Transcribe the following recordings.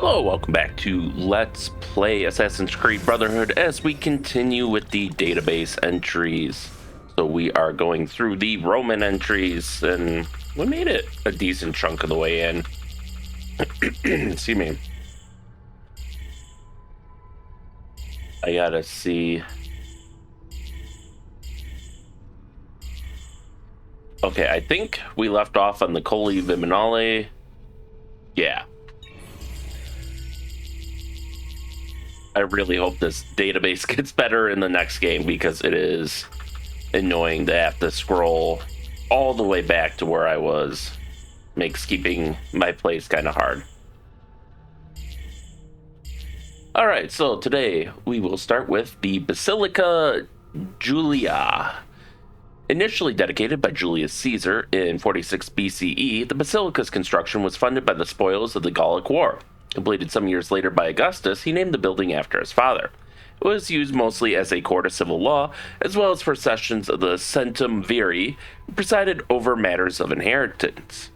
Hello, welcome back to Let's Play Assassin's Creed Brotherhood as we continue with the database entries. So we are going through the Roman entries and we made it a decent chunk of the way in. Excuse me. I gotta see. Okay, I think we left off on the Colli Viminale. Yeah. I really hope this database gets better in the next game because it is annoying to have to scroll all the way back to where I was. Makes keeping my place kind of hard. Alright, so today we will start with the Basilica Julia. Initially dedicated by Julius Caesar in 46 BCE, the basilica's construction was funded by the spoils of the Gallic War. Completed some years later by Augustus, he named the building after his father. It was used mostly as a court of civil law, as well as for sessions of the Centum Viri, who presided over matters of inheritance.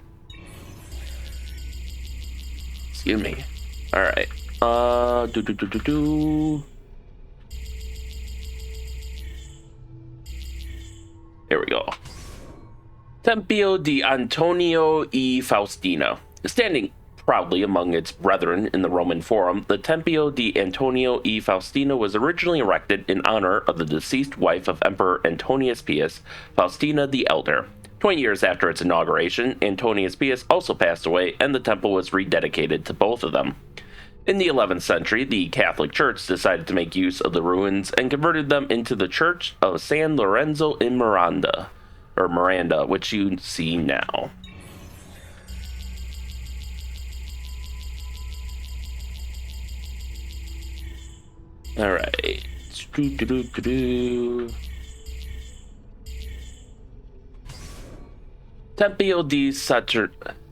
Excuse me. Alright. Here we go. Tempio di Antonio e Faustina. Standing proudly among its brethren in the Roman Forum, the Tempio di Antonio e Faustina was originally erected in honor of the deceased wife of Emperor Antonius Pius, Faustina the Elder. 20 years after its inauguration, Antonius Pius also passed away, and the temple was rededicated to both of them. In the 11th century, the Catholic Church decided to make use of the ruins and converted them into the Church of San Lorenzo in Miranda, which you see now. Alright. Tempio di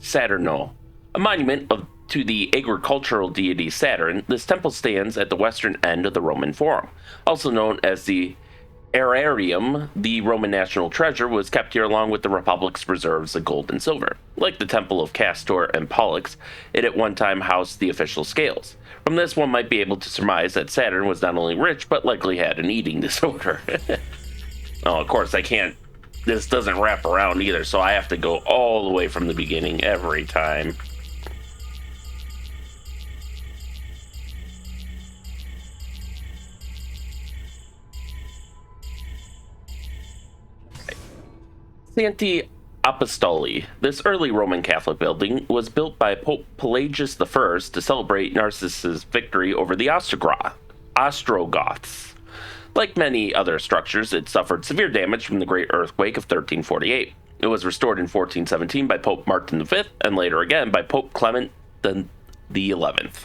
Saturno, a monument to the agricultural deity Saturn. This temple stands at the western end of the Roman Forum. Also known as the Aerarium, the Roman national treasure was kept here along with the Republic's reserves of gold and silver. Like the Temple of Castor and Pollux, it at one time housed the official scales. From this, one might be able to surmise that Saturn was not only rich, but likely had an eating disorder. Oh, of course, I can't. This doesn't wrap around either, so I have to go all the way from the beginning every time. Santi Apostoli. This early Roman Catholic building was built by Pope Pelagius I to celebrate Narcissus' victory over the Ostrogoths. Like many other structures, it suffered severe damage from the Great Earthquake of 1348. It was restored in 1417 by Pope Martin V and later again by Pope Clement the 11th.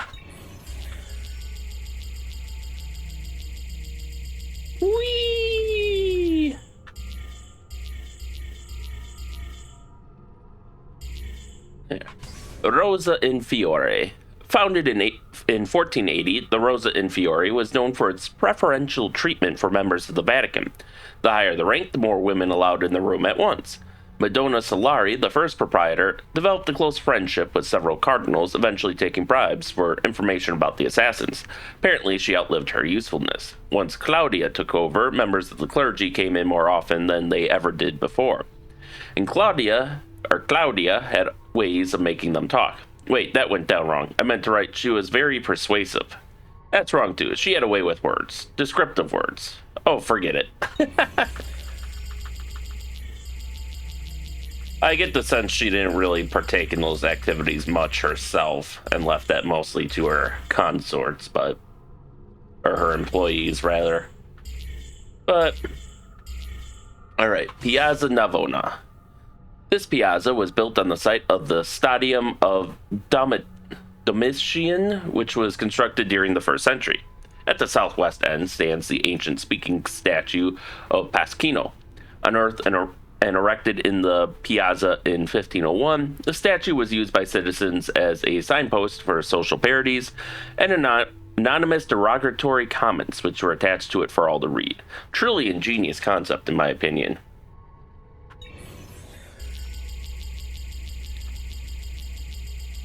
Whee! Rosa in Fiore. Founded in 1480, the Rosa in Fiore was known for its preferential treatment for members of the Vatican. The higher the rank, the more women allowed in the room at once. Madonna Solari, the first proprietor, developed a close friendship with several cardinals, eventually taking bribes for information about the assassins. Apparently, she outlived her usefulness. Once Claudia took over, members of the clergy came in more often than they ever did before. And Claudia had ways of making them talk. Wait, that went down wrong. I meant to write she was very persuasive. That's wrong too. She had a way with words. Descriptive words. Oh, forget it. I get the sense she didn't really partake in those activities much herself and left that mostly to her consorts, or her employees, rather. But, alright, Piazza Navona. This piazza was built on the site of the Stadium of Domitian, which was constructed during the 1st century. At the southwest end stands the ancient speaking statue of Pasquino. Unearthed and erected in the piazza in 1501, the statue was used by citizens as a signpost for social parodies and anonymous derogatory comments which were attached to it for all to read. Truly ingenious concept, in my opinion.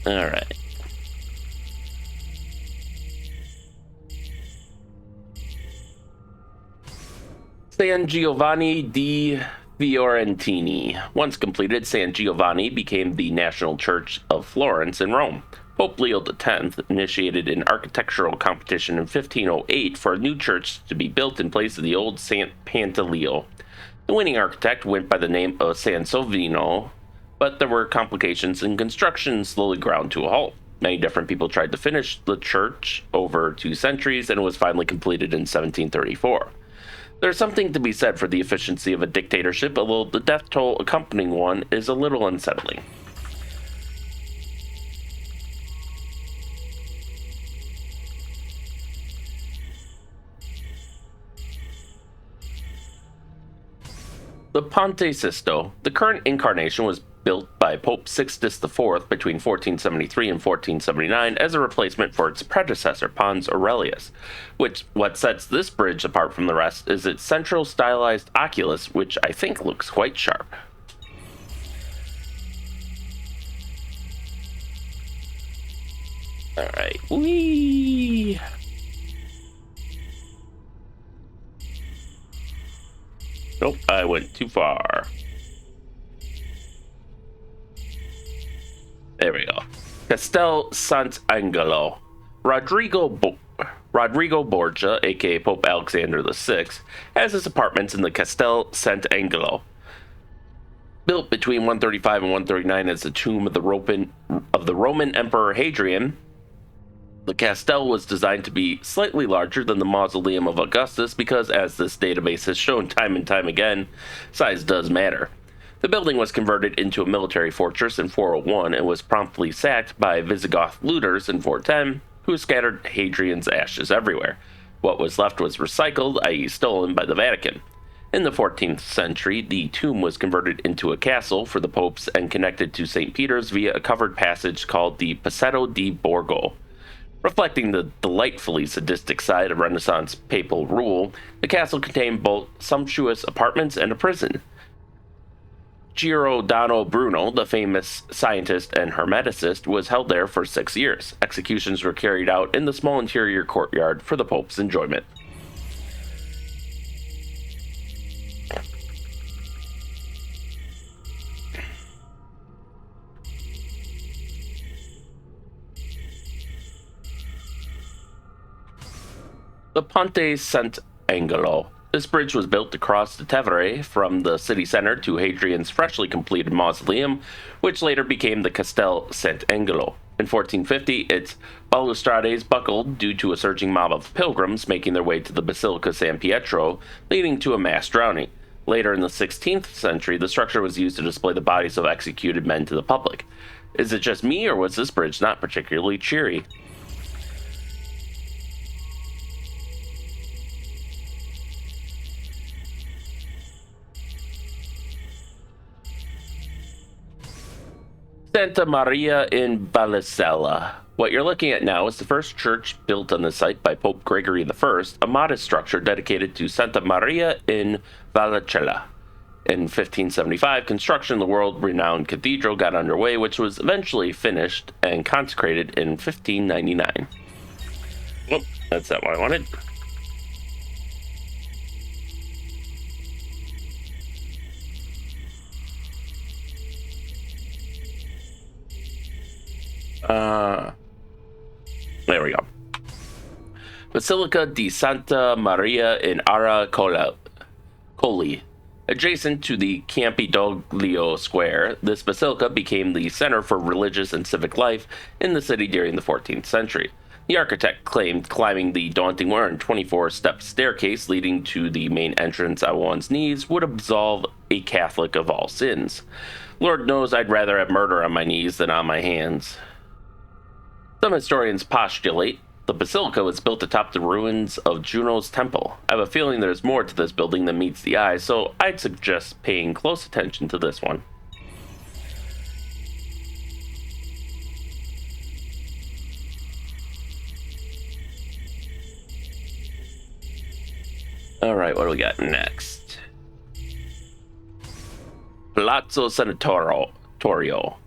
Alright. San Giovanni di Fiorentini. Once completed, San Giovanni became the national church of Florence in Rome. Pope Leo X initiated an architectural competition in 1508 for a new church to be built in place of the old San Pantaleo. The winning architect went by the name of Sansovino, but there were complications in construction and slowly ground to a halt. Many different people tried to finish the church over 2 centuries, and it was finally completed in 1734. There's something to be said for the efficiency of a dictatorship, although the death toll accompanying one is a little unsettling. The Ponte Sisto. The current incarnation was built by Pope Sixtus IV between 1473 and 1479 as a replacement for its predecessor, Pons Aurelius. What sets this bridge apart from the rest is its central stylized oculus, which I think looks quite sharp. Alright, whee! Nope, I went too far. There we go. Castel Sant'Angelo. Rodrigo Borgia, aka Pope Alexander VI, has his apartments in the Castel Sant'Angelo. Built between 135 and 139 as the tomb of the Roman Emperor Hadrian, the Castel was designed to be slightly larger than the mausoleum of Augustus because, as this database has shown time and time again, size does matter. The building was converted into a military fortress in 401 and was promptly sacked by Visigoth looters in 410, who scattered Hadrian's ashes everywhere. What was left was recycled, i.e. stolen, by the Vatican. In the 14th century, the tomb was converted into a castle for the popes and connected to St. Peter's via a covered passage called the Passetto di Borgo. Reflecting the delightfully sadistic side of Renaissance papal rule, the castle contained both sumptuous apartments and a prison. Giordano Bruno, the famous scientist and hermeticist, was held there for 6 years. Executions were carried out in the small interior courtyard for the Pope's enjoyment. The Ponte Sant'Angelo. This bridge was built to cross the Tevere from the city center to Hadrian's freshly completed mausoleum, which later became the Castel Sant'Angelo. In 1450, its balustrades buckled due to a surging mob of pilgrims making their way to the Basilica San Pietro, leading to a mass drowning. Later in the 16th century, the structure was used to display the bodies of executed men to the public. Is it just me, or was this bridge not particularly cheery? Santa Maria in Vallicella. What you're looking at now is the first church built on the site by Pope Gregory I, a modest structure dedicated to Santa Maria in Vallicella. In 1575, construction of the world-renowned cathedral got underway, which was eventually finished and consecrated in 1599. Well, that's not what I wanted. There we go. Basilica di Santa Maria in Ara Colli. Adjacent to the Campidoglio Square, this basilica became the center for religious and civic life in the city during the 14th century. The architect claimed climbing the daunting 124-step staircase leading to the main entrance on one's knees would absolve a Catholic of all sins. Lord knows I'd rather have murder on my knees than on my hands. Some historians postulate the basilica was built atop the ruins of Juno's temple. I have a feeling there's more to this building than meets the eye, so I'd suggest paying close attention to this one. Alright, what do we got next? Palazzo Senatorial.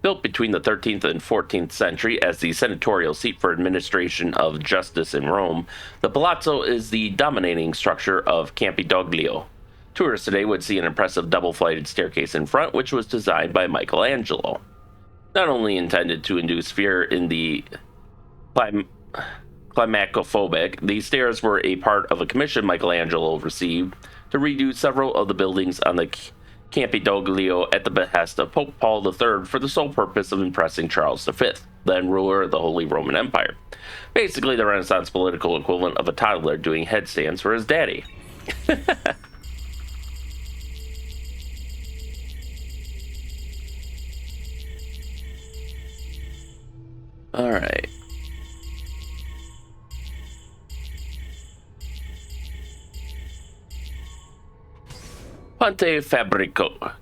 Built between the 13th and 14th century as the senatorial seat for administration of justice in Rome, the palazzo is the dominating structure of Campidoglio. Tourists today would see an impressive double-flighted staircase in front, which was designed by Michelangelo. Not only intended to induce fear in the climacophobic, these stairs were a part of a commission Michelangelo received to redo several of the buildings on the Campidoglio at the behest of Pope Paul III for the sole purpose of impressing Charles V, then ruler of the Holy Roman Empire. Basically, the Renaissance political equivalent of a toddler doing headstands for his daddy. All right. Ponte Fabricio.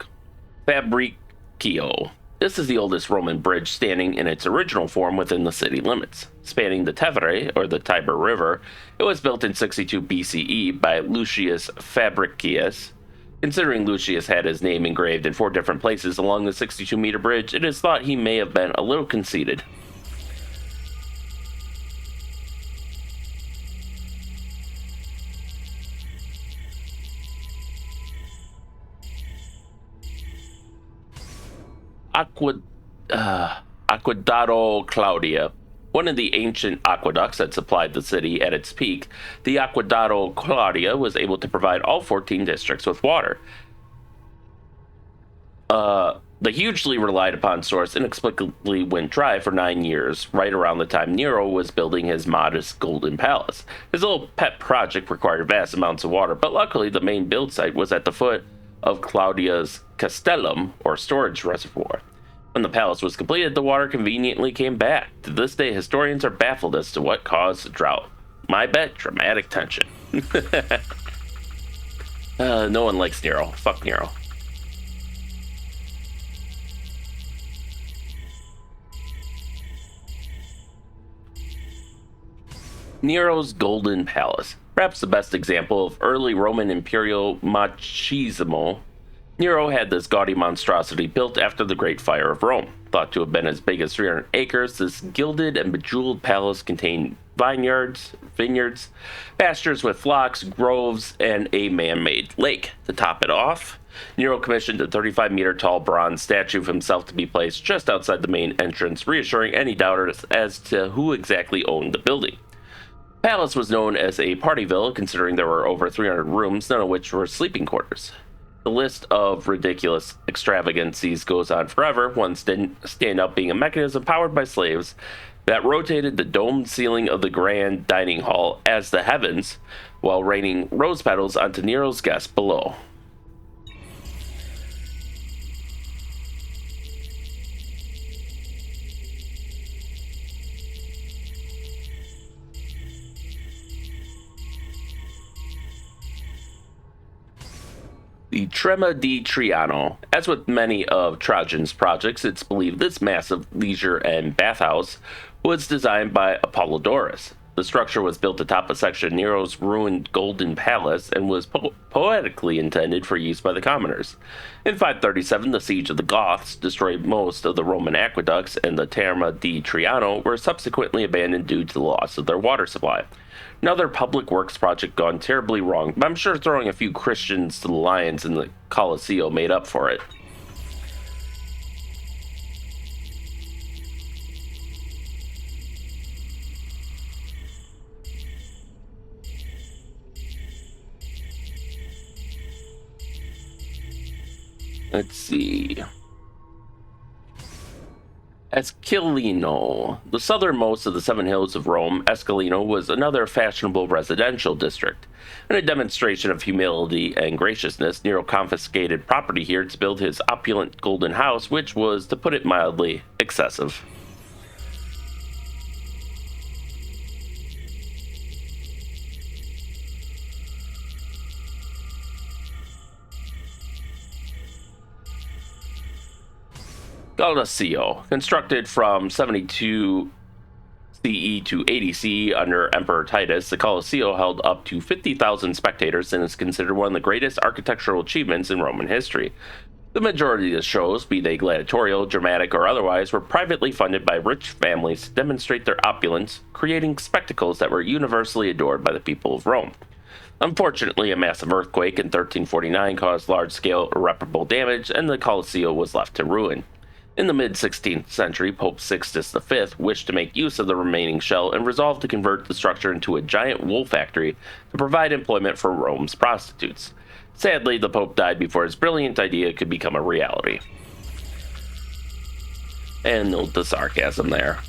This is the oldest Roman bridge standing in its original form within the city limits. Spanning the Tevere, or the Tiber River, it was built in 62 BCE by Lucius Fabricius. Considering Lucius had his name engraved in 4 different places along the 62-meter bridge, it is thought he may have been a little conceited. Aqueducto Claudia. One of the ancient aqueducts that supplied the city at its peak, the Aqueducto Claudia was able to provide all 14 districts with water. The hugely relied upon source inexplicably went dry for 9 years, right around the time Nero was building his modest golden palace. His little pet project required vast amounts of water, but luckily the main build site was at the foot of Claudia's Castellum, or storage reservoir. When the palace was completed, the water conveniently came back. To this day, historians are baffled as to what caused the drought. My bet, dramatic tension. No one likes Nero. Fuck Nero. Nero's Golden Palace. Perhaps the best example of early Roman imperial machismo. Nero had this gaudy monstrosity built after the Great Fire of Rome. Thought to have been as big as 300 acres, this gilded and bejeweled palace contained vineyards, pastures with flocks, groves, and a man-made lake. To top it off, Nero commissioned a 35-meter-tall bronze statue of himself to be placed just outside the main entrance, reassuring any doubters as to who exactly owned the building. The palace was known as a party villa, considering there were over 300 rooms, none of which were sleeping quarters. The list of ridiculous extravagancies goes on forever, one stand up being a mechanism powered by slaves that rotated the domed ceiling of the grand dining hall as the heavens, while raining rose petals onto Nero's guests below. The Trema di Triano. As with many of Trajan's projects, it's believed this massive leisure and bathhouse was designed by Apollodorus. The structure was built atop a section of Nero's ruined Golden Palace and was poetically intended for use by the commoners. In 537, the siege of the Goths destroyed most of the Roman aqueducts, and the Terma di Triano were subsequently abandoned due to the loss of their water supply. Another public works project gone terribly wrong, but I'm sure throwing a few Christians to the lions in the Colosseum made up for it. Let's see. Esquilino. The southernmost of the 7 hills of Rome, Esquilino was another fashionable residential district. In a demonstration of humility and graciousness, Nero confiscated property here to build his opulent golden house, which was, to put it mildly, excessive. Colosseum, constructed from 72 CE to 80 CE under Emperor Titus, the Colosseum held up to 50,000 spectators and is considered one of the greatest architectural achievements in Roman history. The majority of the shows, be they gladiatorial, dramatic, or otherwise, were privately funded by rich families to demonstrate their opulence, creating spectacles that were universally adored by the people of Rome. Unfortunately, a massive earthquake in 1349 caused large-scale irreparable damage, and the Colosseum was left to ruin. In the mid-16th century, Pope Sixtus V wished to make use of the remaining shell and resolved to convert the structure into a giant wool factory to provide employment for Rome's prostitutes. Sadly, the Pope died before his brilliant idea could become a reality. And note the sarcasm there.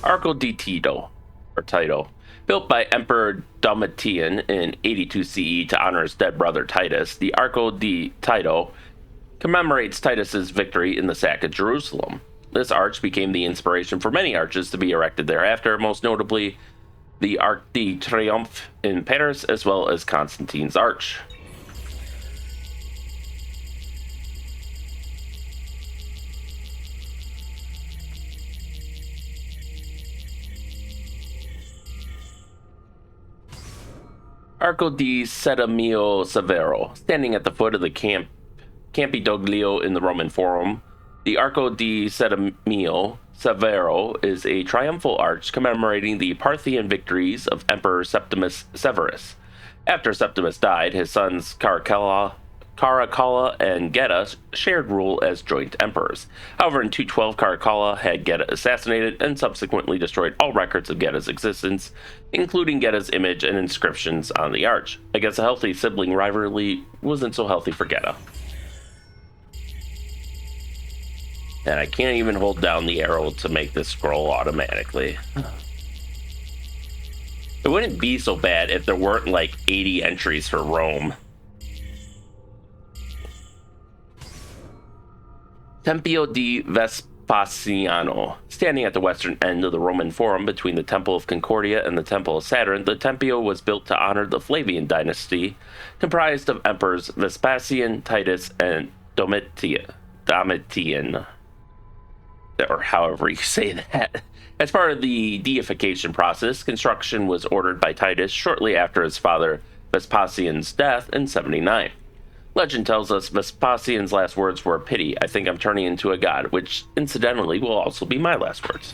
Arco di Tito, or Tito. Built by Emperor Domitian in 82 CE to honor his dead brother Titus, the Arco di Tito commemorates Titus's victory in the sack of Jerusalem. This arch became the inspiration for many arches to be erected thereafter, most notably the Arc de Triomphe in Paris, as well as Constantine's Arch. Arco di Settimio Severo, standing at the foot of the Campidoglio in the Roman Forum. The Arco di Settimio Severo is a triumphal arch commemorating the Parthian victories of Emperor Septimus Severus. After Septimus died, his sons Caracalla and Geta shared rule as joint emperors. However, in 212, Caracalla had Geta assassinated and subsequently destroyed all records of Geta's existence, including Geta's image and inscriptions on the arch. I guess a healthy sibling rivalry wasn't so healthy for Geta. And I can't even hold down the arrow to make this scroll automatically. It wouldn't be so bad if there weren't like 80 entries for Rome. Tempio di Vespasiano. Standing at the western end of the Roman Forum between the Temple of Concordia and the Temple of Saturn, the Tempio was built to honor the Flavian dynasty, comprised of emperors Vespasian, Titus, and Domitian, or however you say that. As part of the deification process, construction was ordered by Titus shortly after his father Vespasian's death in 79. Legend tells us Vespasian's last words were, "Pity, I think I'm turning into a god," which, incidentally, will also be my last words.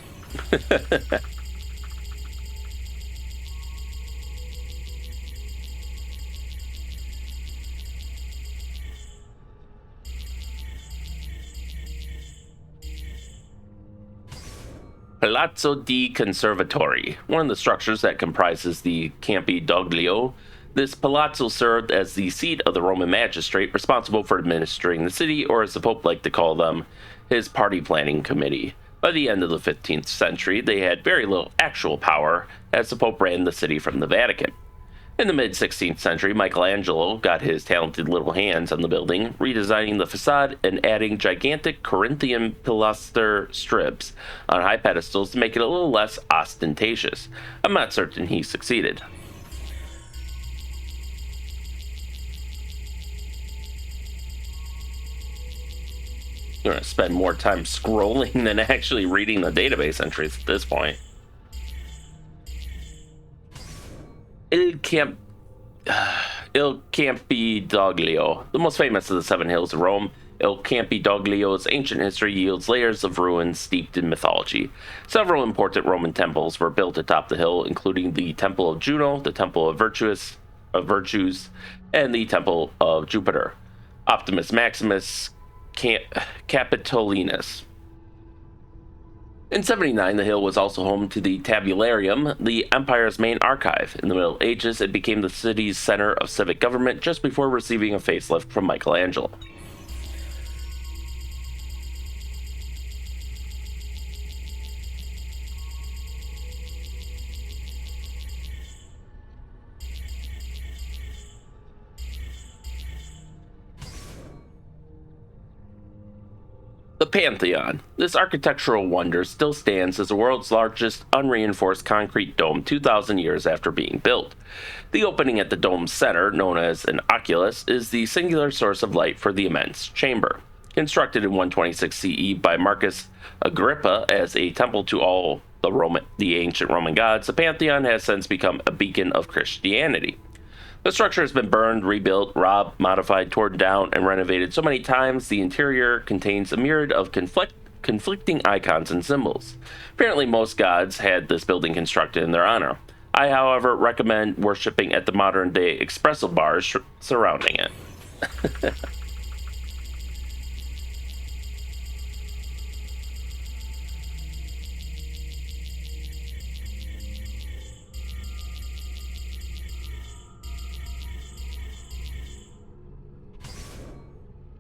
Palazzo di Conservatori, one of the structures that comprises the Campidoglio. This palazzo served as the seat of the Roman magistrate responsible for administering the city, or as the Pope liked to call them, his party planning committee. By the end of the 15th century, they had very little actual power, as the Pope ran the city from the Vatican. In the mid-16th century, Michelangelo got his talented little hands on the building, redesigning the facade and adding gigantic Corinthian pilaster strips on high pedestals to make it a little less ostentatious. I'm not certain he succeeded. I'm going to spend more time scrolling than actually reading the database entries at this point. Il Campidoglio, the most famous of the seven hills of Rome. Il Campidoglio's ancient history yields layers of ruins steeped in mythology. Several important Roman temples were built atop the hill, including the Temple of Juno, the Temple of Virtues, and the Temple of Jupiter. Optimus Maximus Capitolinus. In 79, the hill was also home to the Tabularium, the empire's main archive. In the Middle Ages, it became the city's center of civic government just before receiving a facelift from Michelangelo. The Pantheon. This architectural wonder still stands as the world's largest unreinforced concrete dome 2,000 years after being built. The opening at the dome's center, known as an oculus, is the singular source of light for the immense chamber. Constructed in 126 CE by Marcus Agrippa as a temple to all the ancient Roman gods, the Pantheon has since become a beacon of Christianity. The structure has been burned, rebuilt, robbed, modified, torn down, and renovated so many times the interior contains a myriad of conflicting icons and symbols. Apparently, most gods had this building constructed in their honor. I, however, recommend worshipping at the modern-day espresso bars surrounding it.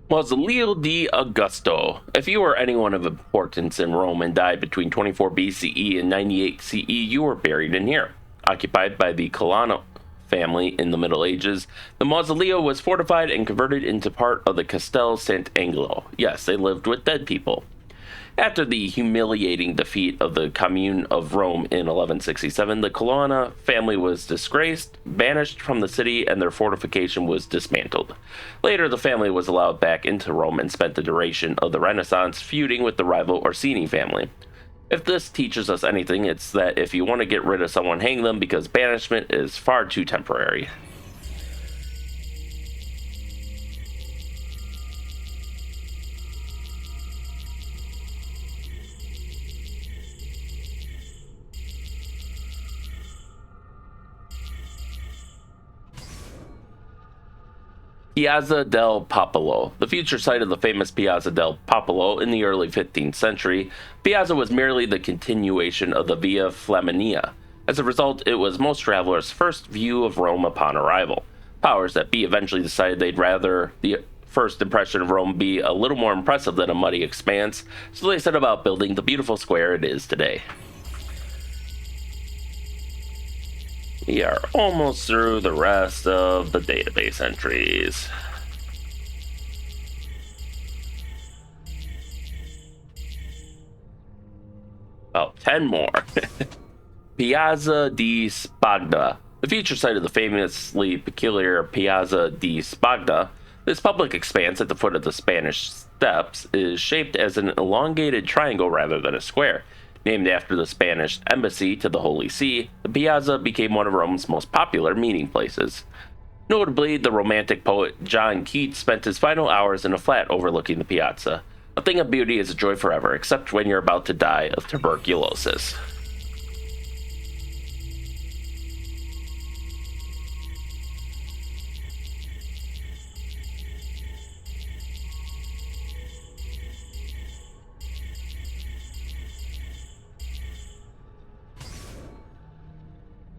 Mausoleo di Augusto. If you were anyone of importance in Rome and died between 24 BCE and 98 CE, you were buried in here. Occupied by the Colonna family in the Middle Ages, the mausoleo was fortified and converted into part of the Castel Sant'Angelo. Yes, they lived with dead people. After the humiliating defeat of the Commune of Rome in 1167, the Colonna family was disgraced, banished from the city, and their fortification was dismantled. Later, the family was allowed back into Rome and spent the duration of the Renaissance feuding with the rival Orsini family. If this teaches us anything, it's that if you want to get rid of someone, hang them, because banishment is far too temporary. Piazza del Popolo. The future site of the famous Piazza del Popolo in the early 15th century, Piazza was merely the continuation of the Via Flaminia. As a result, it was most travelers' first view of Rome upon arrival. Powers that be eventually decided they'd rather the first impression of Rome be a little more impressive than a muddy expanse, so they set about building the beautiful square it is today. We are almost through the rest of the database entries. About 10 more. Piazza di Spagna. The future site of the famously peculiar Piazza di Spagna, this public expanse at the foot of the Spanish Steps is shaped as an elongated triangle rather than a square. Named after the Spanish embassy to the Holy See, the Piazza became one of Rome's most popular meeting places. Notably, the Romantic poet John Keats spent his final hours in a flat overlooking the piazza. A thing of beauty is a joy forever, except when you're about to die of tuberculosis.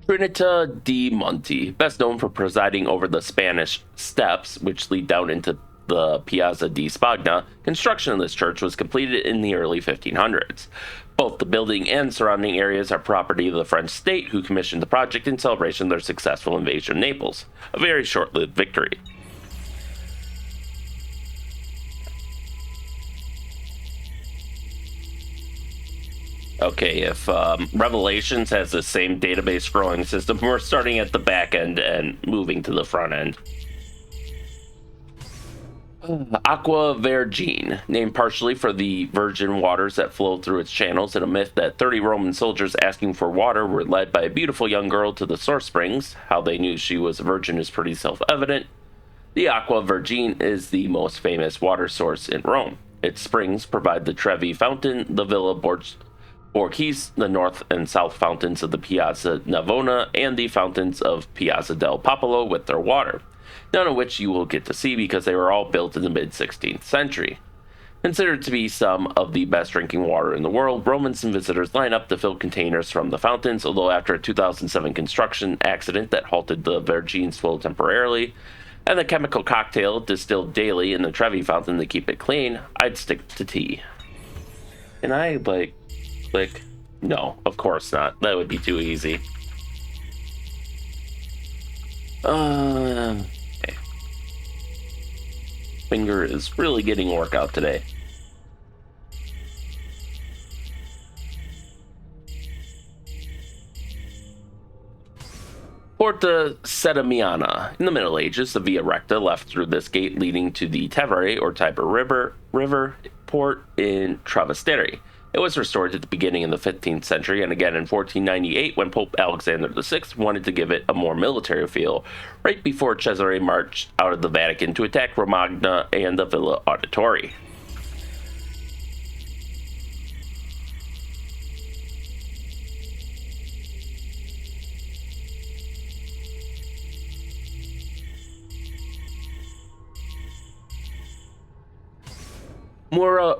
Trinita di Monte, best known for presiding over the Spanish Steps, which lead down into the Piazza di Spagna, construction of this church was completed in the early 1500s. Both the building and surrounding areas are property of the French state, who commissioned the project in celebration of their successful invasion of Naples, a very short-lived victory. Okay, if Revelations has the same database scrolling system, we're starting at the back end and moving to the front end. Aqua Vergine, named partially for the virgin waters that flow through its channels, and a myth that 30 Roman soldiers asking for water were led by a beautiful young girl to the source springs. How they knew she was a virgin is pretty self-evident. The Aqua Vergine is the most famous water source in Rome. Its springs provide the Trevi Fountain, the Villa Borghese, the north and south fountains of the Piazza Navona, and the fountains of Piazza del Popolo with their water, none of which you will get to see because they were all built in the mid-16th century. Considered to be some of the best drinking water in the world, Romans and visitors line up to fill containers from the fountains, although after a 2007 construction accident that halted the Vergine's flow temporarily, and the chemical cocktail distilled daily in the Trevi Fountain to keep it clean, I'd stick to tea. And I, click? No, of course not. That would be too easy. Okay. Finger is really getting workout today. Porta Setimiana. In the Middle Ages, the Via Recta left through this gate leading to the Tevere or Tiber River port in Trastevere. It was restored at the beginning of the 15th century and again in 1498 when Pope Alexander VI wanted to give it a more military feel, right before Cesare marched out of the Vatican to attack Romagna and the Villa Auditori. Mura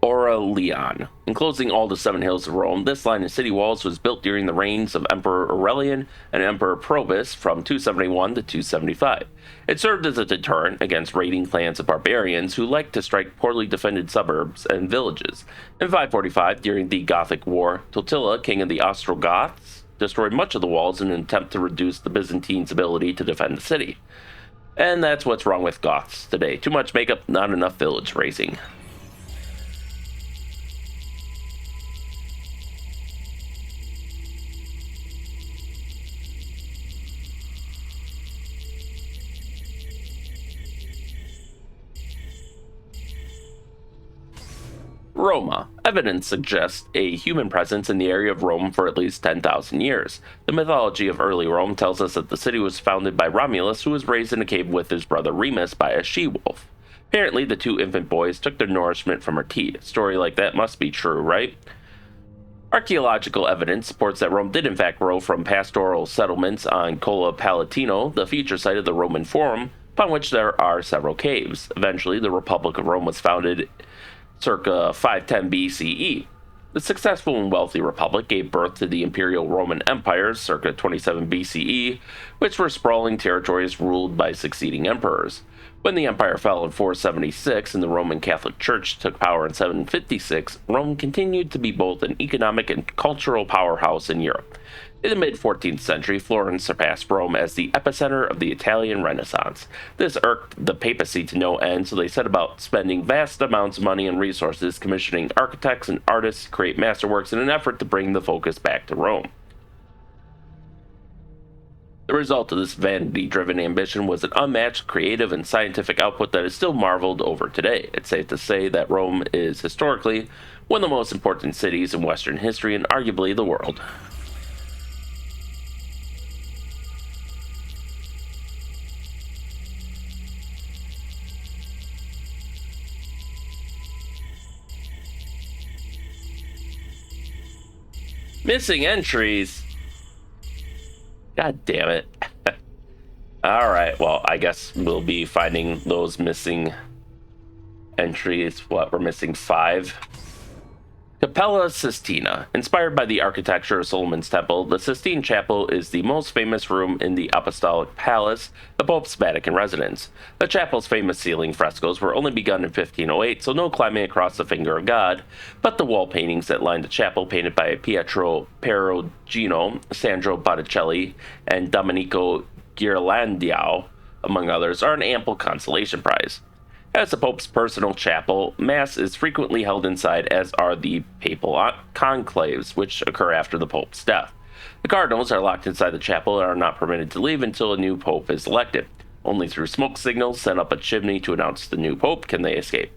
Aurelian, enclosing all the seven hills of Rome. This line of city walls was built during the reigns of Emperor Aurelian and Emperor Probus from 271 to 275. It served as a deterrent against raiding clans of barbarians who liked to strike poorly defended suburbs and villages. In 545, during the Gothic War, Totila, king of the Ostrogoths, destroyed much of the walls in an attempt to reduce the Byzantines' ability to defend the city. And that's what's wrong with Goths today. Too much makeup, not enough village raising. Roma. Evidence suggests a human presence in the area of Rome for at least 10,000 years. The mythology of early Rome tells us that the city was founded by Romulus, who was raised in a cave with his brother Remus by a she-wolf. Apparently, the two infant boys took their nourishment from her teat. A story like that must be true, right? Archaeological evidence supports that Rome did in fact grow from pastoral settlements on Colla Palatino, the future site of the Roman Forum, upon which there are several caves. Eventually, the Republic of Rome was founded circa 510 BCE. The successful and wealthy republic gave birth to the Imperial Roman Empires circa 27 BCE, which were sprawling territories ruled by succeeding emperors. When the empire fell in 476 and the Roman Catholic Church took power in 756, Rome continued to be both an economic and cultural powerhouse in Europe. In the mid-14th century, Florence surpassed Rome as the epicenter of the Italian Renaissance. This irked the papacy to no end, so they set about spending vast amounts of money and resources commissioning architects and artists to create masterworks in an effort to bring the focus back to Rome. The result of this vanity-driven ambition was an unmatched creative and scientific output that is still marveled over today. It's safe to say that Rome is historically one of the most important cities in Western history and arguably the world. Missing entries. God damn it. Alright, well, I guess we'll be finding those missing entries. What, we're missing 5? Capella Sistina. Inspired by the architecture of Solomon's Temple, the Sistine Chapel is the most famous room in the Apostolic Palace, the Pope's Vatican residence. The chapel's famous ceiling frescoes were only begun in 1508, so no climbing across the finger of God, but the wall paintings that line the chapel, painted by Pietro Perugino, Sandro Botticelli, and Domenico Ghirlandaio, among others, are an ample consolation prize. As the Pope's personal chapel, Mass is frequently held inside, as are the papal conclaves, which occur after the Pope's death. The cardinals are locked inside the chapel and are not permitted to leave until a new Pope is elected. Only through smoke signals sent up a chimney to announce the new Pope can they escape.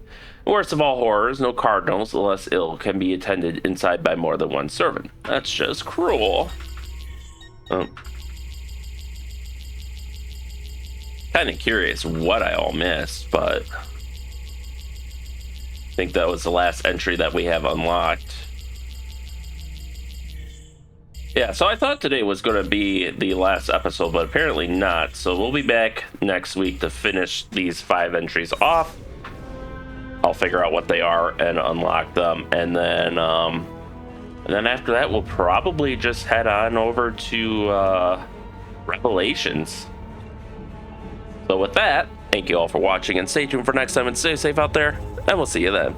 Worst of all horrors, no cardinals, less ill, can be attended inside by more than one servant. That's just cruel. Kind of curious what I all missed, but I think that was the last entry that we have unlocked. Yeah, so I thought today was going to be the last episode, but apparently not. So we'll be back next week to finish these 5 entries off. I'll figure out what they are and unlock them, and then after that, we'll probably just head on over to Revelations. So with that, thank you all for watching, and stay tuned for next time, and stay safe out there, and we'll see you then.